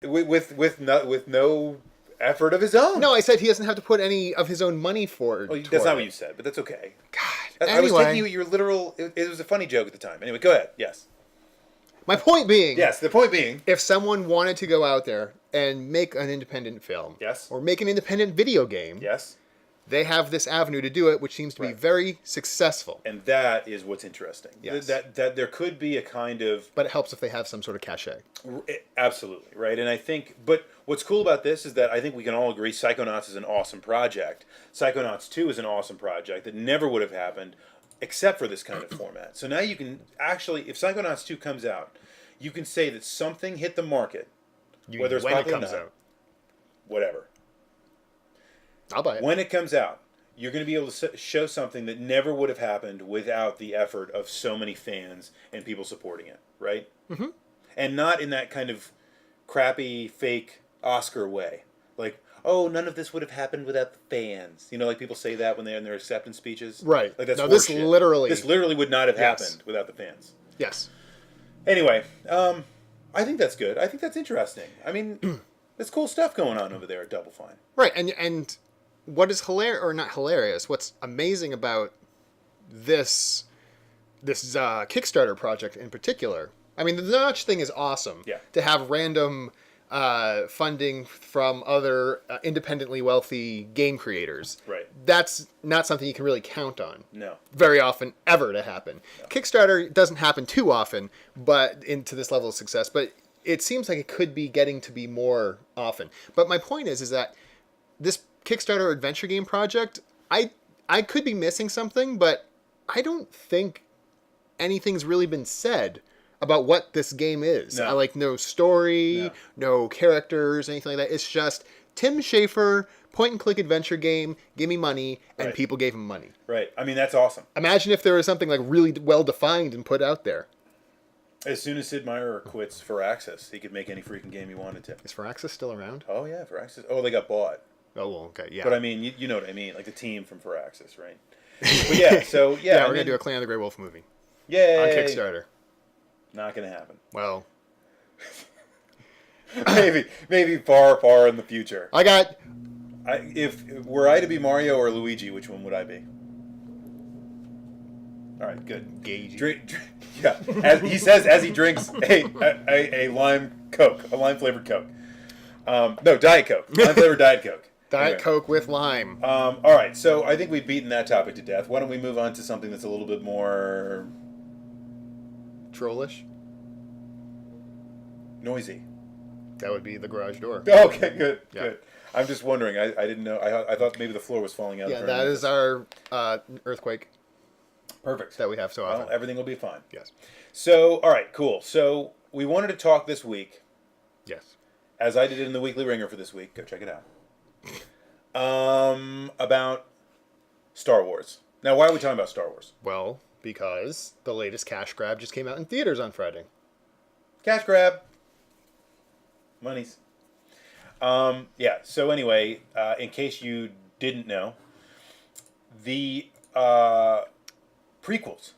with no effort of his own. No, I said he doesn't have to put any of his own money forward. Well, that's not what you said, but that's okay. God. I was taking your literal. It was a funny joke at the time. Anyway, go ahead. Yes. My point being. Yes, the point being. If someone wanted to go out there and make an independent film. Yes. Or make an independent video game. Yes. They have this avenue to do it, which seems to be very successful. And that is what's interesting. Yes. That there could be a kind of... But it helps if they have some sort of cachet. Absolutely, right? And I think... But what's cool about this is that I think we can all agree Psychonauts is an awesome project. Psychonauts 2 is an awesome project that never would have happened except for this kind of format. So now you can actually... If Psychonauts 2 comes out, you can say that something hit the market, whether it's when it popular comes or not, out. Whatever. I'll buy it. When it comes out, you're going to be able to show something that never would have happened without the effort of so many fans and people supporting it, right? Mm-hmm. And not in that kind of crappy, fake Oscar way. Like, oh, none of this would have happened without the fans. You know, like people say that when they're in their acceptance speeches. Right. Like that's this horseshit. literally... This literally would not have happened without the fans. Yes. Anyway, I think that's good. I think that's interesting. I mean, there's cool stuff going on over there at Double Fine. Right, and what is hilarious, or not hilarious, what's amazing about this Kickstarter project in particular, I mean, the Notch thing is awesome. Yeah. To have random funding from other independently wealthy game creators. Right. That's not something you can really count on. No. Very often, ever to happen. No. Kickstarter doesn't happen too often, but into this level of success. But it seems like it could be getting to be more often. But my point is that this Kickstarter adventure game project, I could be missing something, but I don't think anything's really been said about what this game is. No. Like no story, no characters, anything like that. It's just Tim Schafer, point and click adventure game, give me money, and people gave him money. Right. I mean, that's awesome. Imagine if there was something like really well defined and put out there. As soon as Sid Meier quits Firaxis, he could make any freaking game he wanted to. Is Firaxis still around? Oh yeah, Firaxis. Oh, they got bought. Oh, well, okay, yeah. But I mean, you know what I mean, like the team from Firaxis, right? But yeah, so yeah. We're gonna do a Clan of the Grey Wolf movie. Yay! On Kickstarter. Not gonna happen. Well, maybe far in the future. If were I to be Mario or Luigi, which one would I be? All right, good. Gagey. Yeah, he says as he drinks a lime Coke, a lime flavored Coke. No, Diet Coke, lime flavored Diet Coke. Diet Coke with lime. All right, so I think we've beaten that topic to death. Why don't we move on to something that's a little bit more trollish? Noisy. That would be the garage door. Okay, good, Yeah. good. I'm just wondering. I didn't know. I thought maybe the floor was falling out. Yeah, that is our earthquake. Perfect. That we have so often. Well, everything will be fine. Yes. So, all right, cool. So we wanted to talk this week. Yes. As I did in the Weekly Ringer for this week. Go check it out. About Star Wars. Now, why are we talking about Star Wars? Well, because the latest cash grab just came out in theaters on Friday. Cash grab. Monies. Yeah, so anyway, in case you didn't know, the prequels,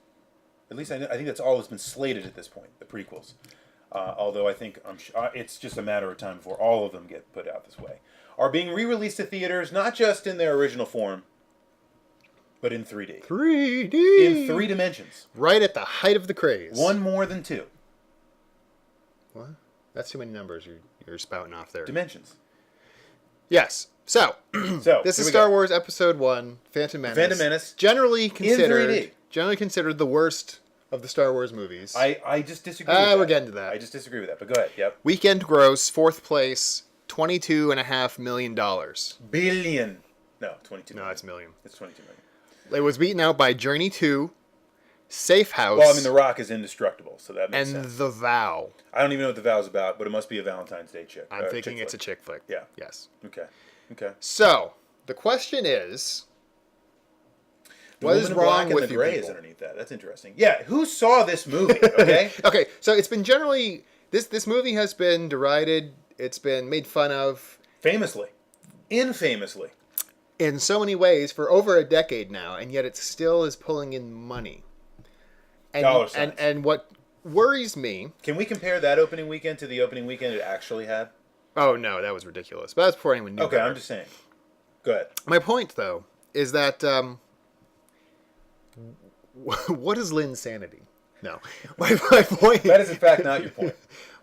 at least I think that's all that's been slated at this point, the prequels. Although I think it's just a matter of time before all of them get put out this way, are being re-released to theaters, not just in their original form, but in 3D. 3D! In 3 dimensions. Right at the height of the craze. One more than 2. What? That's too many numbers you're spouting off there. Dimensions. Yes. So this is Star Wars Episode 1, Phantom Menace. Phantom Menace. Generally considered, in 3D. Generally considered the worst of the Star Wars movies. I just disagree with that. We're getting to that. I just disagree with that, but go ahead. Yep. Weekend gross, 4th place, $22.5 million. Billion. No, 22 million. No, it's million. It's 22 million. It was beaten out by Journey 2, Safe House. Well, I mean, The Rock is indestructible, so that makes and sense. The Vow. I don't even know what The Vow's about, but it must be a Valentine's Day chick. I'm thinking it's a chick flick. Yeah. Yes. Okay. Okay. So, the question is, what is wrong with the you gray people? is underneath that. That's interesting. Yeah, who saw this movie, okay? Okay, so it's been generally... This movie has been derided. It's been made fun of. Famously. Infamously. In so many ways for over a decade now, and yet it still is pulling in money. And, Dollar signs. And what worries me... Can we compare that opening weekend to the opening weekend it actually had? Oh no, that was ridiculous. But that's before anyone knew. Okay, better. I'm just saying. Go ahead. My point, though, is that what is Lynn's sanity? No, my point. That is in fact not your point.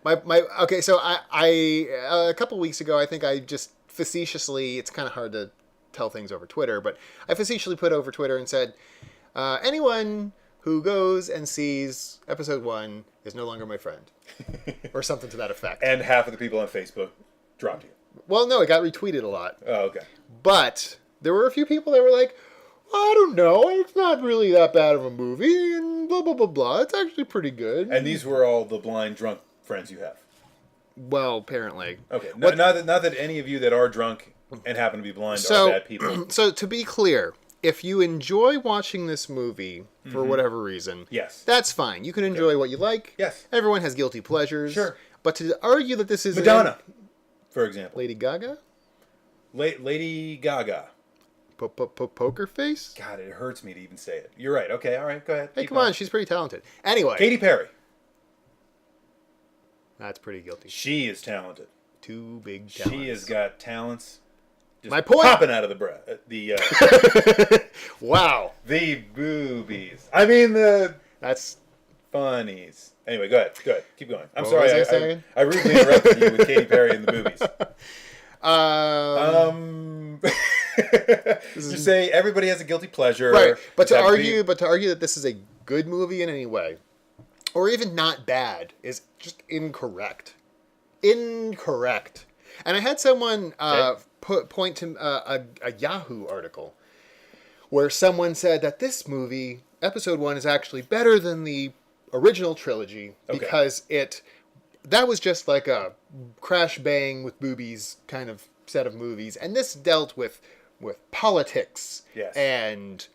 Okay. So I a couple weeks ago, I think I just facetiously. It's kind of hard to tell things over Twitter, but I facetiously put over Twitter and said, anyone who goes and sees episode 1 is no longer my friend, or something to that effect. And half of the people on Facebook dropped you. Well, no, it got retweeted a lot. Oh, okay. But there were a few people that were like, I don't know, it's not really that bad of a movie, and blah, blah, blah, blah. It's actually pretty good. And these were all the blind drunk friends you have. Well, apparently. Okay. Not that any of you that are drunk and happen to be blind are bad people. So, to be clear, if you enjoy watching this movie for whatever reason, Yes. that's fine. You can enjoy what you like. Yes. Everyone has guilty pleasures. Sure. But to argue that this is... Madonna, for example. Lady Gaga? Lady Gaga. Poker Face? God, it hurts me to even say it. You're right. Okay, all right, go ahead. Hey, Keep come on, she's pretty talented. Anyway. Katy Perry. That's pretty guilty. She is talented. Two big talents. She has got talents just My point. popping out of the Wow. the boobies. I mean the That's... funnies. Anyway, go ahead. Keep going. I'm What sorry. was I saying? I rudely interrupted you with Katy Perry and the boobies. Just say everybody has a guilty pleasure. Right, but to That argue that this is a good movie in any way, or even not bad, is just incorrect. Incorrect. And I had someone point to a Yahoo article where someone said that this movie, episode 1, is actually better than the original trilogy because that was just like a crash bang with boobies kind of set of movies, and this dealt with politics and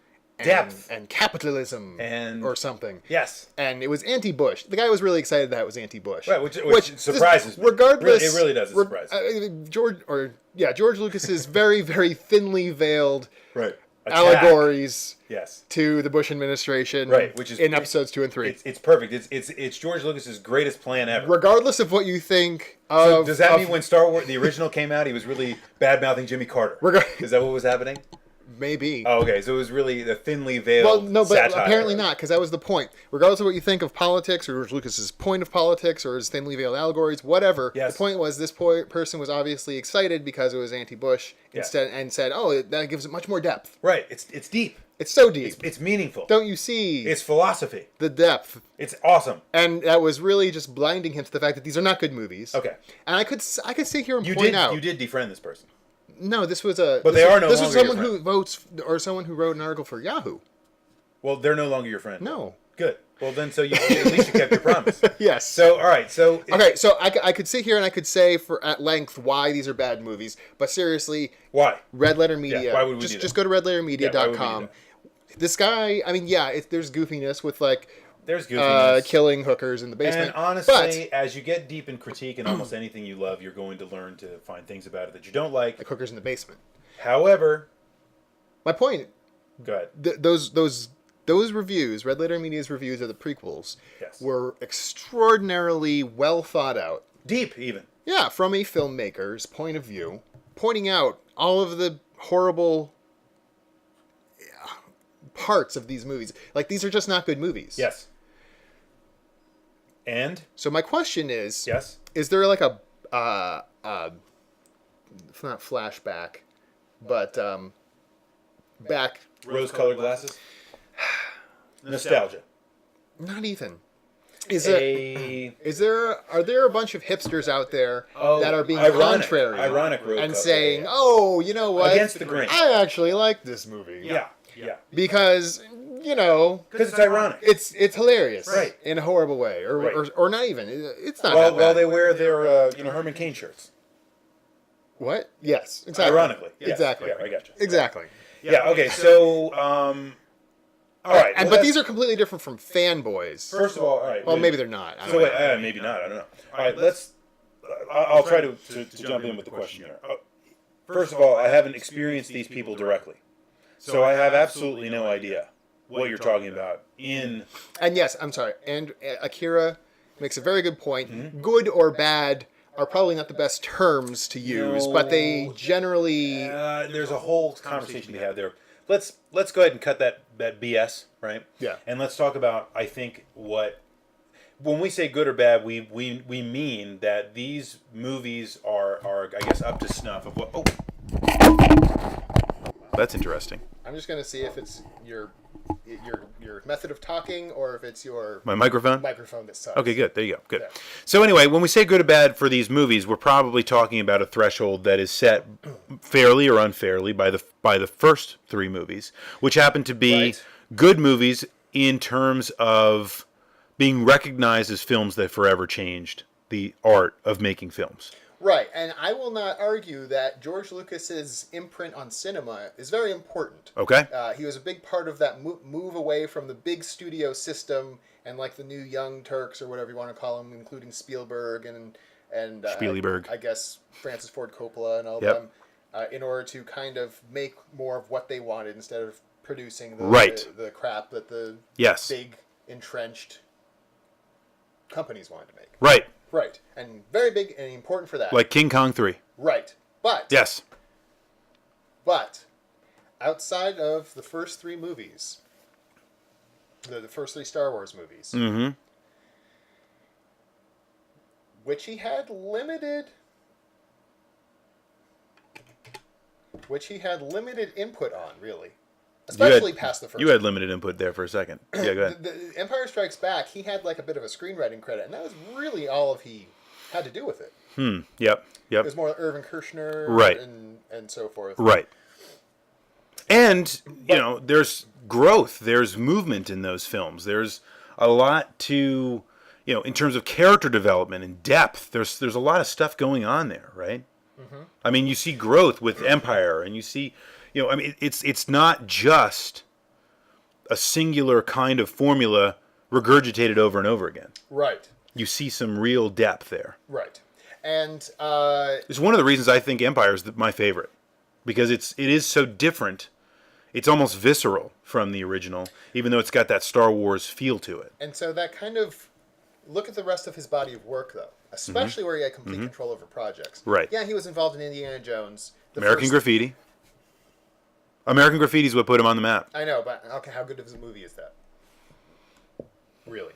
depth and capitalism and or something. Yes. And it was anti-Bush. The guy was really excited that it was anti-Bush. Right, which surprises me. Regardless, it really does surprise me. George Lucas's very, very thinly veiled Right. Attack. allegories Yes. to the Bush administration, Right, which is in episodes 2 and 3. It's perfect. It's George Lucas's greatest plan ever. Regardless of what you think So of... does that mean when Star Wars the original came out, he was really bad mouthing Jimmy Carter? Is that what was happening? Maybe. Oh, okay. So it was really the thinly veiled. Well, no, but satire. apparently not, because that was the point. Regardless of what you think of politics, or George Lucas's point of politics, or his thinly veiled allegories, whatever, Yes. the point was this person was obviously excited because it was anti-Bush instead, and said, "Oh, that gives it much more depth." Right. It's deep. It's so deep. It's meaningful. Don't you see? It's philosophy. the depth. It's awesome. And that was really just blinding him to the fact that these are not good movies. Okay. And I could sit here and You point out. did defriend this person. No, this was a. But this they was, are no This was longer someone your who votes, or someone who wrote an article for Yahoo. Well, they're no longer your friend. No. Good. Well, then, so at least you kept your promise. Yes. So, all right. So. Okay, so I could sit here and I could say at length why these are bad movies, but seriously, Why? Red Letter Media. Yeah, why would we do that? Just go to redlettermedia.com. Yeah, why would we do This guy, I mean, yeah, there's goofiness with like There's goofiness. killing hookers in the basement. And honestly, as you get deep in critique and almost anything you love, you're going to learn to find things about it that you don't like. like hookers in the basement. However, My point, go ahead. those reviews, Red Letter Media's reviews of the prequels, Yes. were extraordinarily well thought out. Deep, even. Yeah, from a filmmaker's point of view, pointing out all of the horrible parts of these movies. Like, these are just not good movies. Yes. And? So my question is, Yes. is there like a not flashback, but back? Rose-colored glasses? Nostalgia. Not even. Are there a bunch of hipsters out there that are being contrary ironic and saying, "Oh, you know what? Against the grain. I actually like this movie." Yeah. Because Because it's ironic. it's hilarious, Right. in a horrible way, or not even. It's not. Well, that bad. they wear their Herman Cain shirts. What? Yes, exactly. Ironically. Yes. Exactly. Yeah, I gotcha. Exactly. Yeah, okay, so, all right. But these are completely different from fanboys. First of all, all right. Well, maybe they're not. I So don't wait, know. maybe not, I don't know. All right, I'll try to jump in with the question here. First of all, I haven't experienced these people directly. So I have absolutely no idea what you're talking about in... And yes, I'm sorry. And Akira makes a very good point. Mm-hmm. Good or bad, are probably not the best terms to use, but they No. generally There's a whole conversation to be had there. Let's go ahead and cut that BS, right? Yeah. And let's talk about, I think, when we say good or bad, we mean that these movies are I guess up to snuff of what. Oh, that's interesting. I'm just going to see if it's your method of talking or if it's your My microphone? microphone that sucks. Okay, good. There you go. Good. There. So anyway, when we say good or bad for these movies, we're probably talking about a threshold that is set fairly or unfairly by the first three movies, which happen to be Right. good movies in terms of being recognized as films that forever changed the art of making films. Right, and I will not argue that George Lucas's imprint on cinema is very important. Okay? He was a big part of that move away from the big studio system and like the new Young Turks or whatever you want to call them, including Spielberg and Spielberg. I guess Francis Ford Coppola and all Yep. of them, in order to kind of make more of what they wanted instead of producing Right. the crap that the Yes. big entrenched companies wanted to make. Right. Right, and very big and important for that. Like King Kong 3. Right, but Yes. But outside of the first three movies, the first three Star Wars movies, Mm-hmm. which he had limited input on, really, especially past the first. You had limited input there for a second. Yeah, go ahead. The Empire Strikes Back, he had like a bit of a screenwriting credit, and that was really all of he had to do with it. Yep. It was more Irvin Kershner, Right. and so forth. Right. And, there's growth, there's movement in those films. There's a lot to, in terms of character development and depth, there's a lot of stuff going on there, right? Mm-hmm. I mean, you see growth with Empire, and you see, it's not just a singular kind of formula regurgitated over and over again. Right. You see some real depth there. Right. And It's one of the reasons I think Empire is my favorite, because it is so different. It's almost visceral from the original, even though it's got that Star Wars feel to it. And so that kind of look at the rest of his body of work, though, especially where he had complete control over projects. Right. Yeah, he was involved in Indiana Jones. American Graffiti. American Graffiti is what put him on the map. I know, but okay, how good of a movie is that? Really?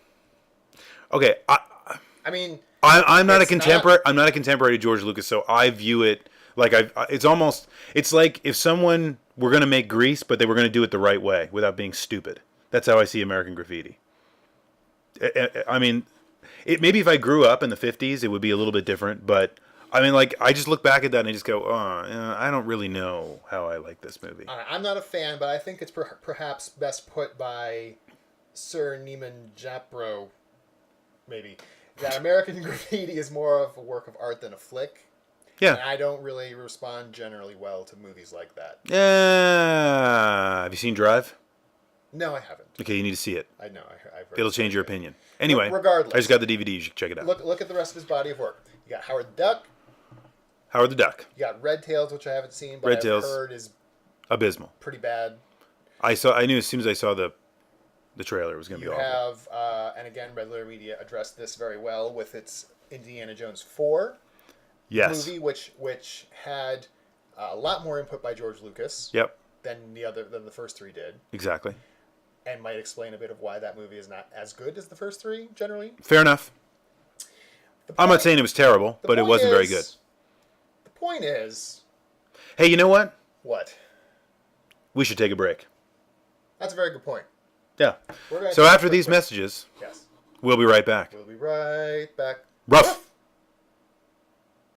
Okay, I mean, I'm not a it's contemporary. I'm not a contemporary to George Lucas, so I view it like it's like if someone were going to make Grease, but they were going to do it the right way without being stupid. That's how I see American Graffiti. I mean, maybe if I grew up in the 50s, it would be a little bit different, but I mean, like, I just look back at that and I just go, I don't really know how I like this movie. I'm not a fan, but I think it's perhaps best put by Sir Neiman Japro, maybe, that American Graffiti is more of a work of art than a flick. Yeah. And I don't really respond generally well to movies like that. Have you seen Drive? No, I haven't. Okay, you need to see it. I know. I've heard It'll change your opinion. Anyway, regardless, I just got the DVD. You should check it out. Look at the rest of his body of work. You got Howard the Duck. Howard the Duck. You got Red Tails, which I haven't seen, but Red I've Tails. heard is Abysmal. pretty bad. I knew as soon as I saw the trailer it was going to be You awful. have, and again, Red Letter Media addressed this very well with its Indiana Jones 4 Yes. movie, which had a lot more input by George Lucas Yep. than the first three did, Exactly. and might explain a bit of why that movie is not as good as the first three generally. Fair enough. I'm not saying it was terrible, The but it point wasn't very is- good. The point is, Hey, you know what? what? We should take a break. That's a very good point. Yeah. We're gonna So take a after quick these break. messages, Yes. we'll be right back. We'll be right back. Rough.